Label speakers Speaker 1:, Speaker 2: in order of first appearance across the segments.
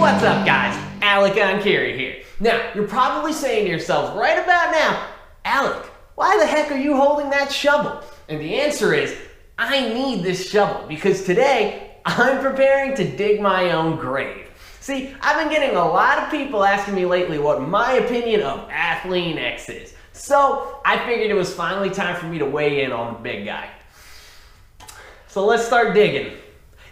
Speaker 1: What's up, guys? Enkiri here. Now, you're probably saying to yourselves right about now, Alec, why the heck are you holding that shovel? And the answer is, I need this shovel because today I'm preparing to dig my own grave. See, I've been getting a lot of people asking me lately what my opinion of Athlean-X is. So I figured it was finally time for me to weigh in on the big guy. So let's start digging.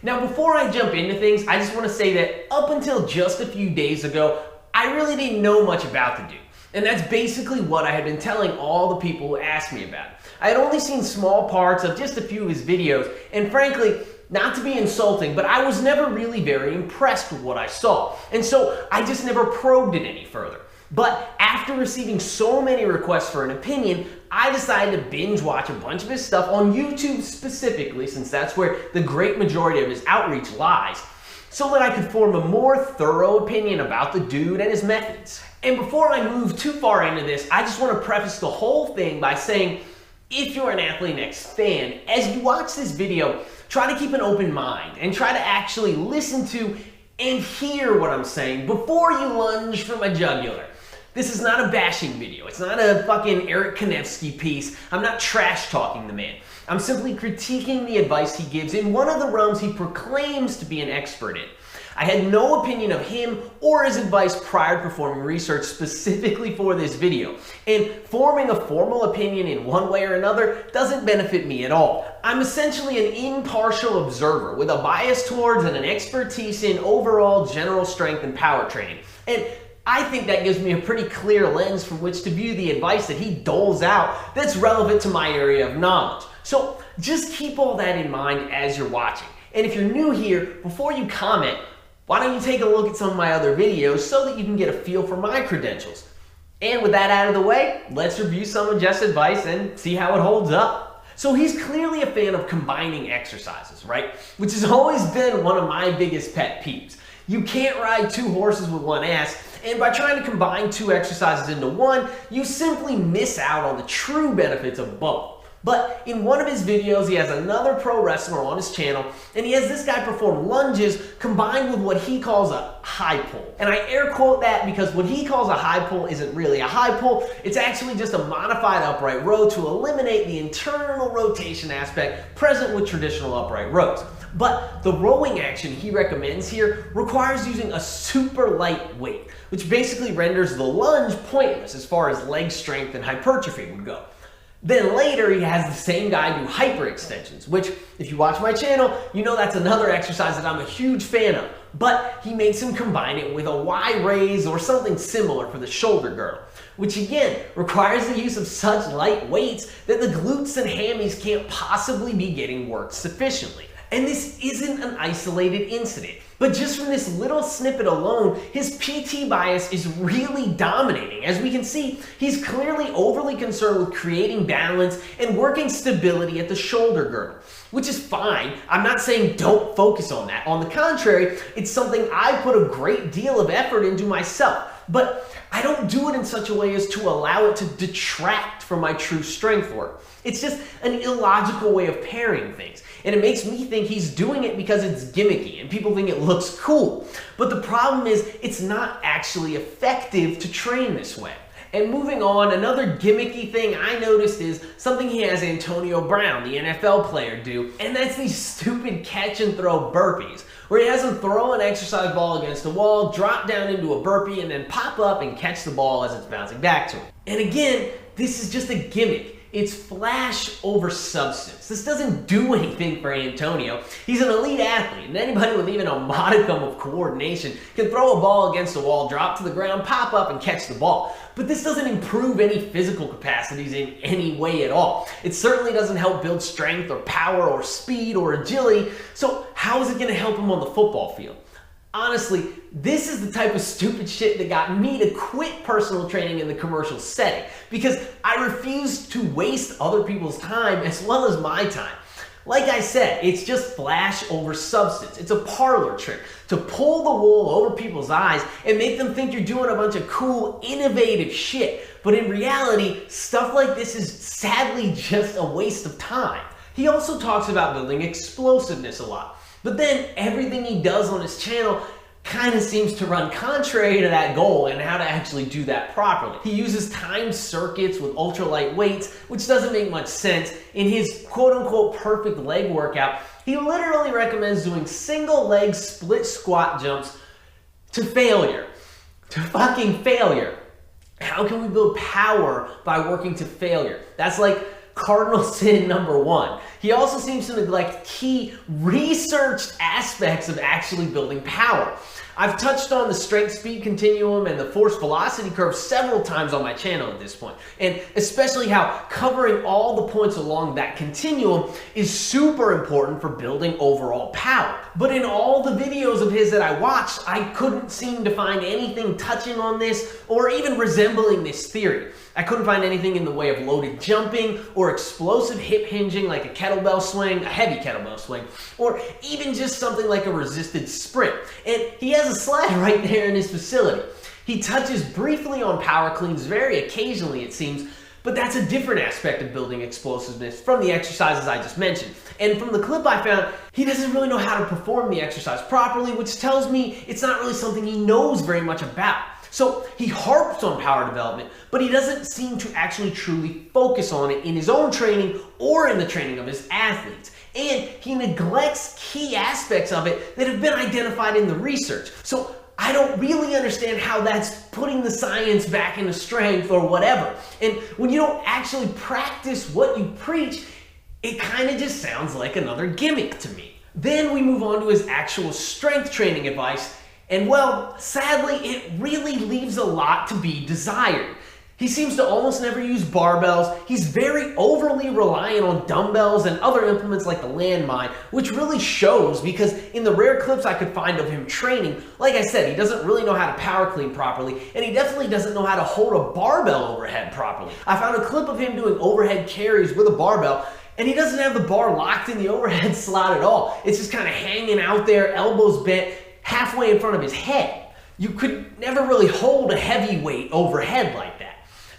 Speaker 1: Now, before I jump into things, I just want to say that up until just a few days ago, I really didn't know much about the dude. And that's basically what I had been telling all the people who asked me about it. I had only seen small parts of just a few of his videos, and frankly, not to be insulting, but I was never really very impressed with what I saw. And so I just never probed it any further. But after receiving so many requests for an opinion, I decided to binge watch a bunch of his stuff on YouTube specifically, since that's where the great majority of his outreach lies, so that I could form a more thorough opinion about the dude and his methods. And before I move too far into this, I just want to preface the whole thing by saying, if you're an Athlean-X fan, as you watch this video, try to keep an open mind and try to actually listen to and hear what I'm saying before you lunge for my jugular. This is not a bashing video. It's not a fucking Eric Kanevsky piece. I'm not trash talking the man. I'm simply critiquing the advice he gives in one of the realms he proclaims to be an expert in. I had no opinion of him or his advice prior to performing research specifically for this video, and forming a formal opinion in one way or another doesn't benefit me at all. I'm essentially an impartial observer with a bias towards and an expertise in overall general strength and power training. And I think that gives me a pretty clear lens from which to view the advice that he doles out that's relevant to my area of knowledge. So just keep all that in mind as you're watching. And if you're new here, before you comment, why don't you take a look at some of my other videos so that you can get a feel for my credentials. And with that out of the way, let's review some of Jeff's advice and see how it holds up. So he's clearly a fan of combining exercises, right? Which has always been one of my biggest pet peeves. You can't ride two horses with one ass, and by trying to combine two exercises into one, you simply miss out on the true benefits of both. But in one of his videos, he has another pro wrestler on his channel, and he has this guy perform lunges combined with what he calls a high pull. And I air quote that because what he calls a high pull isn't really a high pull, it's actually just a modified upright row to eliminate the internal rotation aspect present with traditional upright rows. But the rowing action he recommends here requires using a super light weight, which basically renders the lunge pointless as far as leg strength and hypertrophy would go. Then later, he has the same guy do hyperextensions, which, if you watch my channel, you know that's another exercise that I'm a huge fan of. But he makes him combine it with a Y raise or something similar for the shoulder girdle, which again requires the use of such light weights that the glutes and hammies can't possibly be getting worked sufficiently. And this isn't an isolated incident, but just from this little snippet alone, his PT bias is really dominating. As we can see, he's clearly overly concerned with creating balance and working stability at the shoulder girdle, which is fine. I'm not saying don't focus on that. On the contrary, it's something I put a great deal of effort into myself, but I don't do it in such a way as to allow it to detract from my true strength work. It's just an illogical way of pairing things. And it makes me think he's doing it because it's gimmicky and people think it looks cool. But the problem is it's not actually effective to train this way. And moving on, another gimmicky thing I noticed is something he has Antonio Brown, the NFL player, do, and that's these stupid catch and throw burpees, where he has him throw an exercise ball against the wall, drop down into a burpee, and then pop up and catch the ball as it's bouncing back to him. And again, this is just a gimmick. It's flash over substance. This doesn't do anything for Antonio. He's an elite athlete, and anybody with even a modicum of coordination can throw a ball against the wall, drop to the ground, pop up, and catch the ball. But this doesn't improve any physical capacities in any way at all. It certainly doesn't help build strength or power or speed or agility, so how is it gonna help him on the football field? Honestly, this is the type of stupid shit that got me to quit personal training in the commercial setting, because I refuse to waste other people's time as well as my time. Like I said, it's just flash over substance. It's a parlor trick to pull the wool over people's eyes and make them think you're doing a bunch of cool, innovative shit. But in reality, stuff like this is sadly just a waste of time. He also talks about building explosiveness a lot. But then everything he does on his channel kind of seems to run contrary to that goal and how to actually do that properly. He uses timed circuits with ultralight weights, which doesn't make much sense. In his quote-unquote perfect leg workout, he literally recommends doing single leg split squat jumps to failure. To fucking failure. How can we build power by working to failure? That's like cardinal sin number one. He also seems to neglect key researched aspects of actually building power. I've touched on the strength-speed continuum and the force-velocity curve several times on my channel at this point, and especially how covering all the points along that continuum is super important for building overall power. But in all the videos of his that I watched, I couldn't seem to find anything touching on this or even resembling this theory. I couldn't find anything in the way of loaded jumping or explosive hip hinging like a kettlebell swing, a heavy kettlebell swing, or even just something like a resisted sprint. And he has a slide right there in his facility. He touches briefly on power cleans very occasionally, it seems, but that's a different aspect of building explosiveness from the exercises I just mentioned. And from the clip I found, he doesn't really know how to perform the exercise properly, which tells me it's not really something he knows very much about. So he harps on power development, but he doesn't seem to actually truly focus on it in his own training or in the training of his athletes. And he neglects key aspects of it that have been identified in the research. So I don't really understand how that's putting the science back into strength or whatever. And when you don't actually practice what you preach, it kind of just sounds like another gimmick to me. Then we move on to his actual strength training advice. And well, sadly, it really leaves a lot to be desired. He seems to almost never use barbells. He's very overly reliant on dumbbells and other implements like the landmine, which really shows because in the rare clips I could find of him training, like I said, he doesn't really know how to power clean properly, and he definitely doesn't know how to hold a barbell overhead properly. I found a clip of him doing overhead carries with a barbell, and he doesn't have the bar locked in the overhead slot at all. It's just kind of hanging out there, elbows bent, halfway in front of his head. You could never really hold a heavy weight overhead like that.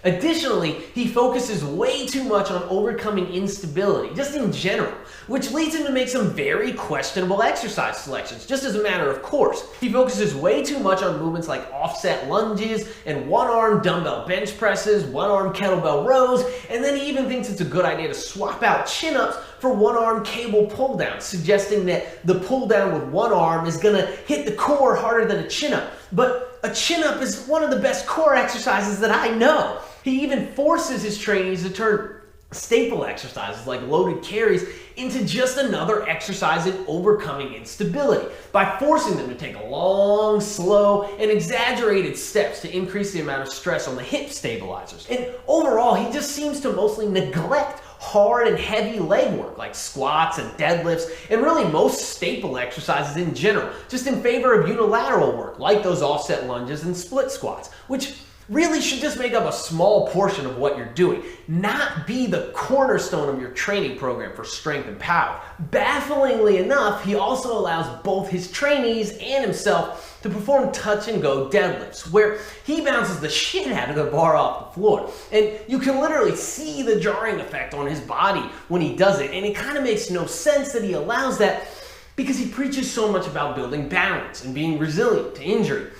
Speaker 1: Additionally, he focuses way too much on overcoming instability, just in general, which leads him to make some very questionable exercise selections, just as a matter of course. He focuses way too much on movements like offset lunges and one-arm dumbbell bench presses, one-arm kettlebell rows, and then he even thinks it's a good idea to swap out chin-ups for one-arm cable pull-downs, suggesting that the pull-down with one arm is gonna hit the core harder than a chin-up. But a chin-up is one of the best core exercises that I know. He even forces his trainees to turn staple exercises like loaded carries into just another exercise in overcoming instability by forcing them to take long, slow, and exaggerated steps to increase the amount of stress on the hip stabilizers. And overall, he just seems to mostly neglect hard and heavy leg work like squats and deadlifts and really most staple exercises in general, just in favor of unilateral work like those offset lunges and split squats, which really should just make up a small portion of what you're doing, not be the cornerstone of your training program for strength and power. Bafflingly enough, he also allows both his trainees and himself to perform touch and go deadlifts, where he bounces the shit out of the bar off the floor. And you can literally see the jarring effect on his body when he does it, and it kind of makes no sense that he allows that because he preaches so much about building balance and being resilient to injury.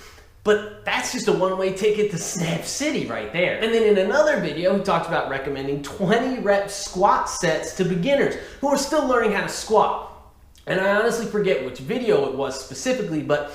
Speaker 1: But that's just a one-way ticket to Snap City right there. And then in another video, he talks about recommending 20 rep squat sets to beginners who are still learning how to squat. And I honestly forget which video it was specifically, but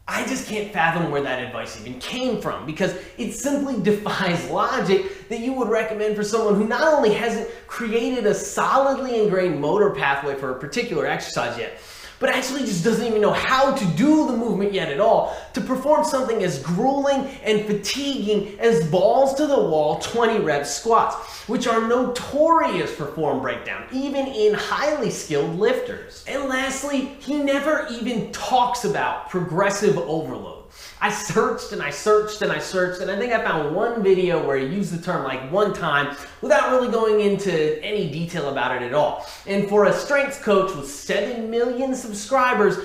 Speaker 1: I just can't fathom where that advice even came from because it simply defies logic that you would recommend for someone who not only hasn't created a solidly ingrained motor pathway for a particular exercise yet, but actually just doesn't even know how to do the movement yet at all, to perform something as grueling and fatiguing as balls to the wall 20 rep squats, which are notorious for form breakdown, even in highly skilled lifters. And lastly, he never even talks about progressive overload. I searched and I searched and I searched, and I think I found one video where he used the term like one time without really going into any detail about it at all. And for a strength coach with 7 million subscribers,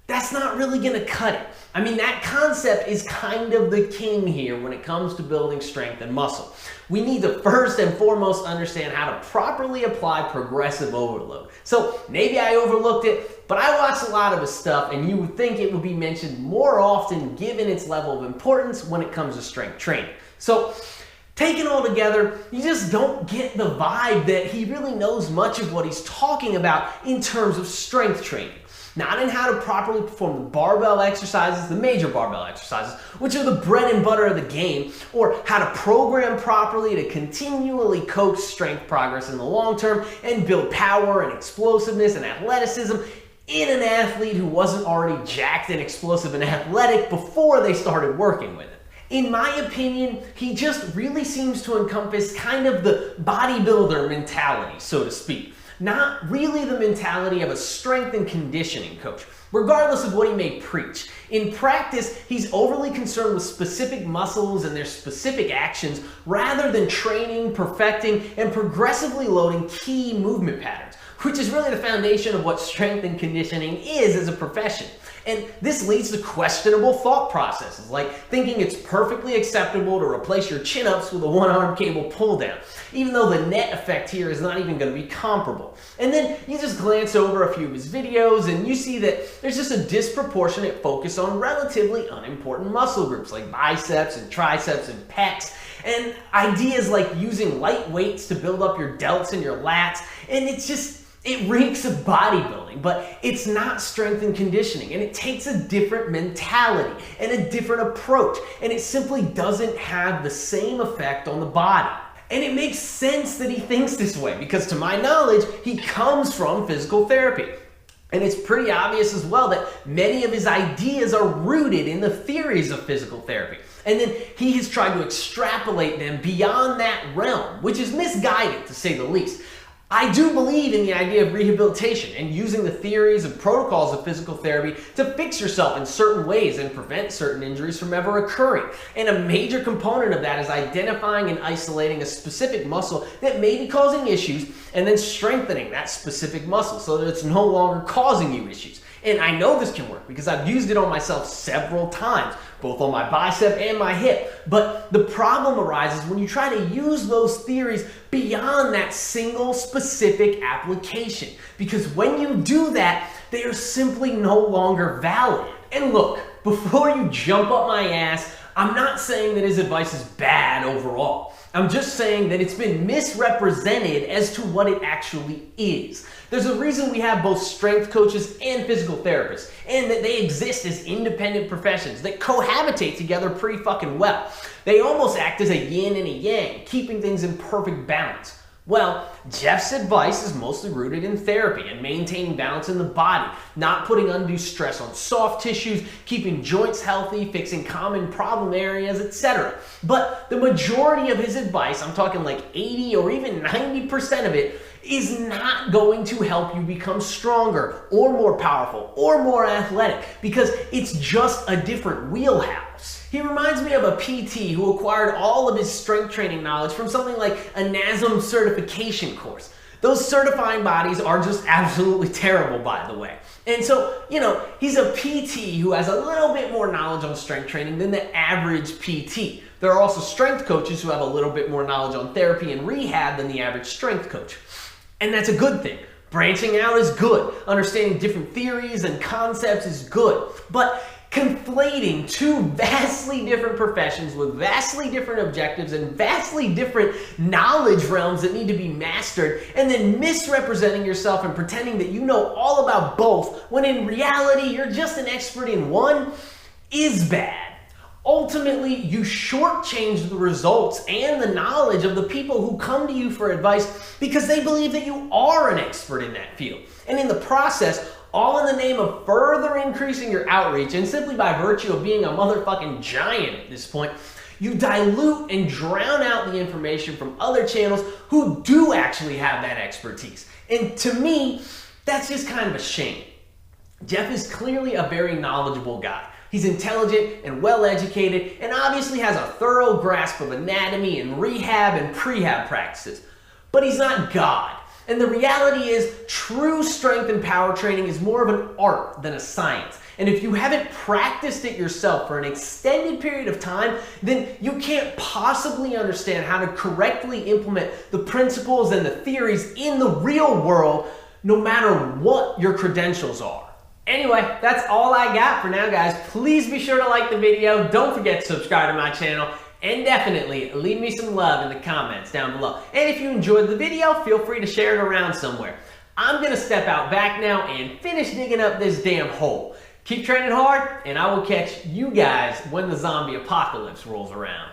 Speaker 1: that's not really going to cut it. I mean, that concept is kind of the king here when it comes to building strength and muscle. We need to first and foremost understand how to properly apply progressive overload. So maybe I overlooked it, but I watched a lot of his stuff, and you would think it would be mentioned more often given its level of importance when it comes to strength training. So taken all together, you just don't get the vibe that he really knows much of what he's talking about in terms of strength training. Not in how to properly perform the barbell exercises, the major barbell exercises, which are the bread and butter of the game, or how to program properly to continually coach strength progress in the long term and build power and explosiveness and athleticism in an athlete who wasn't already jacked and explosive and athletic before they started working with it. In my opinion, he just really seems to encompass kind of the bodybuilder mentality, so to speak. Not really the mentality of a strength and conditioning coach, regardless of what he may preach. In practice, he's overly concerned with specific muscles and their specific actions rather than training, perfecting, and progressively loading key movement patterns, which is really the foundation of what strength and conditioning is as a profession. And this leads to questionable thought processes, like thinking it's perfectly acceptable to replace your chin-ups with a one-arm cable pull-down, even though the net effect here is not even going to be comparable. And then you just glance over a few of his videos and you see that there's just a disproportionate focus on relatively unimportant muscle groups like biceps and triceps and pecs, and ideas like using light weights to build up your delts and your lats, and it reeks of bodybuilding, but it's not strength and conditioning, and it takes a different mentality and a different approach, and it simply doesn't have the same effect on the body. And it makes sense that he thinks this way, because to my knowledge, he comes from physical therapy. And it's pretty obvious as well that many of his ideas are rooted in the theories of physical therapy. And then he has tried to extrapolate them beyond that realm, which is misguided to say the least. I do believe in the idea of rehabilitation and using the theories and protocols of physical therapy to fix yourself in certain ways and prevent certain injuries from ever occurring. And a major component of that is identifying and isolating a specific muscle that may be causing issues and then strengthening that specific muscle so that it's no longer causing you issues. And I know this can work because I've used it on myself several times, both on my bicep and my hip. But the problem arises when you try to use those theories beyond that single specific application. Because when you do that, they are simply no longer valid. And look, before you jump up my ass, I'm not saying that his advice is bad overall. I'm just saying that it's been misrepresented as to what it actually is. There's a reason we have both strength coaches and physical therapists, and that they exist as independent professions that cohabitate together pretty fucking well. They almost act as a yin and a yang, keeping things in perfect balance. Well, Jeff's advice is mostly rooted in therapy and maintaining balance in the body, not putting undue stress on soft tissues, keeping joints healthy, fixing common problem areas, etc. But the majority of his advice, I'm talking like 80 or even 90% of it, is not going to help you become stronger or more powerful or more athletic, because it's just a different wheelhouse. He reminds me of a PT who acquired all of his strength training knowledge from something like a NASM certification course. Those certifying bodies are just absolutely terrible, by the way. And so, he's a PT who has a little bit more knowledge on strength training than the average PT. There are also strength coaches who have a little bit more knowledge on therapy and rehab than the average strength coach. And that's a good thing. Branching out is good. Understanding different theories and concepts is good. But conflating two vastly different professions with vastly different objectives and vastly different knowledge realms that need to be mastered, and then misrepresenting yourself and pretending that you know all about both when in reality you're just an expert in one, is bad. Ultimately, you shortchange the results and the knowledge of the people who come to you for advice because they believe that you are an expert in that field. And in the process, all in the name of further increasing your outreach, and simply by virtue of being a motherfucking giant at this point, you dilute and drown out the information from other channels who do actually have that expertise. And to me, that's just kind of a shame. Jeff is clearly a very knowledgeable guy. He's intelligent and well-educated and obviously has a thorough grasp of anatomy and rehab and prehab practices. But he's not God. And the reality is, true strength and power training is more of an art than a science. And if you haven't practiced it yourself for an extended period of time, then you can't possibly understand how to correctly implement the principles and the theories in the real world, no matter what your credentials are. Anyway, that's all I got for now, guys. Please be sure to like the video. Don't forget to subscribe to my channel. And definitely leave me some love in the comments down below. And if you enjoyed the video, feel free to share it around somewhere. I'm going to step out back now and finish digging up this damn hole. Keep training hard, and I will catch you guys when the zombie apocalypse rolls around.